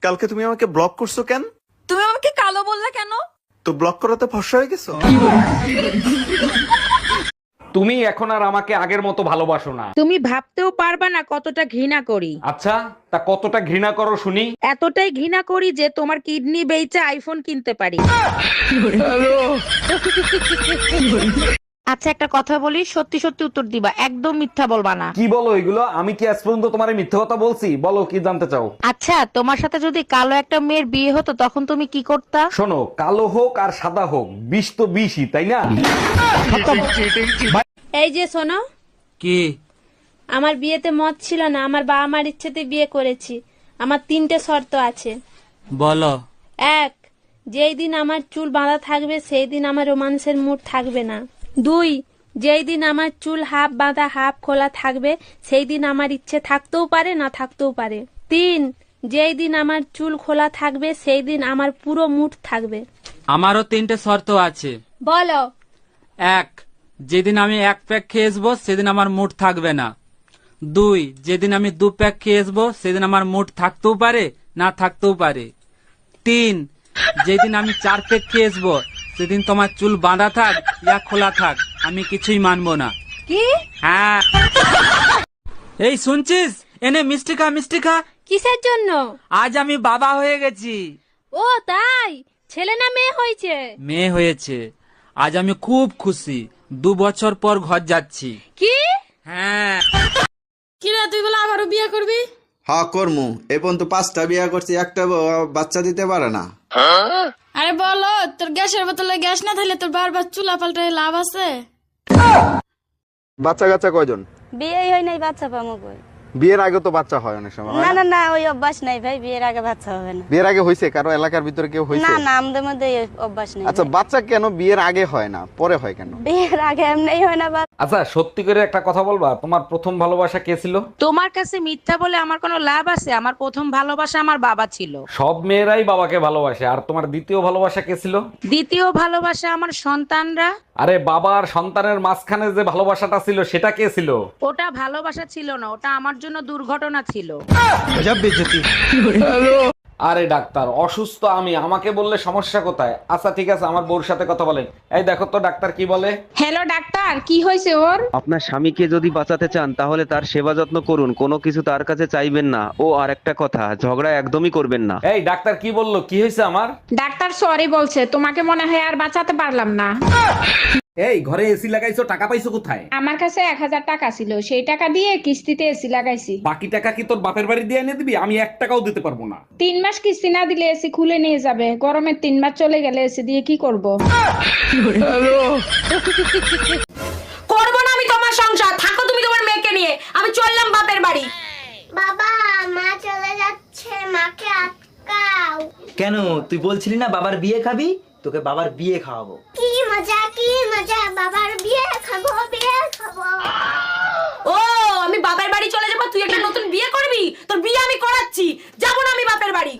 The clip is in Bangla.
কালকে তুমি আমাকে ব্লক করছো কেন? তুমি আমাকে কালো বললে কেন? তো ব্লক করাতে ফর্সা হয়ে গেছো? তুমি এখন আর আমাকে আগের মতো ভালোবাসো না। তুমি ভাবতেও পারবা না কতটা ঘৃণা করি। আচ্ছা, তা কতটা ঘৃণা করো শুনি? এতটাই ঘৃণা করি যে তোমার কিডনি বেচে আইফোন কিনতে পারি। আচ্ছা একটা কথা বলি, সত্যি সত্যি উত্তর দিবা, একদম মিথ্যা বলবা না। কি বলো এগুলো? আমি কি আজ পর্যন্ত তোমার মিথ্যে কথা বলছি? বলো কি জানতে চাও? আচ্ছা তোমার সাথে যদি কালো একটা মেয়ের বিয়ে হতো তখন তুমি কি করতা? শোনো, কালো হোক আর সাদা হোক, বিষ তো বিষই, তাই না? এই যে শোনো, কি? আমার বিয়েতে মত ছিল না, আমার বাবা মার ইচ্ছেতে বিয়ে করেছি। আমার 3টে শর্ত আছে। বলো। 1, যেই দিন আমার চুল বাঁধা থাকবে সেই দিন আমার রোমান্সের মুড থাকবে না। 2, যেই দিন আমার চুল হাফ বাঁধা হাফ খোলা থাকবে সেই দিন আমার ইচ্ছে থাকতেও পারে না থাকতেও পারে। 3, যেই দিন আমার চুল খোলা থাকবে সেই দিন আমার পুরো মুড থাকবে। আমারও 3টে শর্ত আছে। বলো। 1, যেদিন আমি 1 প্যাক খেয়ে আসবো সেদিন আমার মুড থাকবে না। 2, যেদিন আমি 2 প্যাক খেয়ে আসবো সেদিন আমার মুড থাকতেও পারে না থাকতেও পারে। 3, যেদিন আমি 4 প্যাক খেয়ে আসবো সেদিন তোমার চুল বাঁধা থাক ইয়া খোলা থাক, আমি কিছুই মানবো না। কি? হ্যাঁ। এই শুনছিস? এনে মিষ্টি খা, মিষ্টি খা। কিসের জন্য? আজ আমি বাবা হয়ে গেছি। ও তাই? ছেলে না মেয়ে হয়েছে? মেয়ে হয়েছে। আজ আমি খুব খুশি। 2 বছর পর ঘর যাচ্ছি। কি? হ্যাঁ। কিরা তুই বলে আবারও বিয়ে করবি? হ্যাঁ করমু। এই পর্যন্ত 5টা বিয়া করছি, একটা বাচ্চা দিতে পারে না। আরে বলো, তোর গ্যাসের বোতলে গ্যাস না থাকলে তোর বারবার চুলা পাল্টায় লাভ আছে? বাচ্চা কাচ্চা কয়জন? বিয়েই হয় নাই, বাচ্চা পাবো কই? বিয়ের আগে তো বাচ্চা হয় অনেক সময়। না না না, ওই অভ্যাস নাই ভাই, বিয়ের আগে বাচ্চা হবে না। বিয়ের আগে হয়েছে কারো এলাকার ভিতরে কেউ হয়েছে? না না, আমাদের মধ্যে এই অভ্যাস নেই। আচ্ছা বাচ্চা কেন বিয়ের আগে হয় না, পরে হয় কেন? বিয়ের আগে এমনিই হয় না। আচ্ছা সত্যি করে একটা কথা বলবা, তোমার প্রথম ভালোবাসা কে ছিল? তোমার কাছে মিথ্যা বলে আমার কোনো লাভ আছে? আমার প্রথম ভালোবাসা আমার বাবা ছিল। সব মেয়েরাই বাবাকে ভালোবাসে। আর তোমার দ্বিতীয় ভালোবাসা কে ছিল? দ্বিতীয় ভালোবাসা আমার সন্তানরা। আরে বাবা আর সন্তানের মাঝখানে যে ভালোবাসাটা ছিল সেটা কে ছিল? ওটা ভালোবাসা ছিল না, ওটা আমার জন্য দুর্ঘটনা ছিল। আরে ডাক্তার, অসুস্থ আমি, আমাকে বললে সমস্যা কোথায়? আচ্ছা ঠিক আছে, আমার বউর সাথে কথা বলেন। এই দেখো তো ডাক্তার কি বলে। হ্যালো ডাক্তার, কি হয়েছে ওর? আপনার স্বামীকে যদি বাঁচাতে চান তাহলে তার সেবা যত্ন করুন, কোনো কিছু তার কাছে চাইবেন না। ও আর একটা কথা, ঝগড়া একদমই করবেন না। এই ডাক্তার কি বললো, কি হয়েছে আমার? ডাক্তার সরি বলছে, তোমাকে মনে হয় আর বাঁচাতে পারলাম না। এই ঘরে এসি লাগাইছো, টাকা পাইছো কোথায়? আমার কাছে 1000 টাকা ছিল, সেই টাকা দিয়ে কিস্তিতে এসি লাগাইছি। বাকি টাকা কি তোর বাপের বাড়ি দিয়ে এনে দিবি? আমি 1 টাকাও দিতে পারবো না। 3 মাস কিস্তি না দিলে এসি খুলে নিয়ে যাবে, গরমের 3 মাস চলে গেলে এসি দিয়ে কি করব? করবো না আমি তোমার সংসার, থাকো তুমি তোমার মেয়েকে নিয়ে, আমি চললাম বাপের বাড়ি। বাবা, মা চলে যাচ্ছে, মাকে আটকাও। কেন? তুই বলছিলি না বাবার বিয়ে খাবি? তোকে বাবার বিয়ে খাওয়াবো। কি মজা, কি মজা, বাবার বিয়ে খাবো, বিয়ে খাবো। ও আমি বাপের বাড়ি চলে যাবো, তুই একটা নতুন বিয়ে করবি? তোর বিয়ে আমি করাচ্ছি, যাবো না আমি বাপের বাড়ি।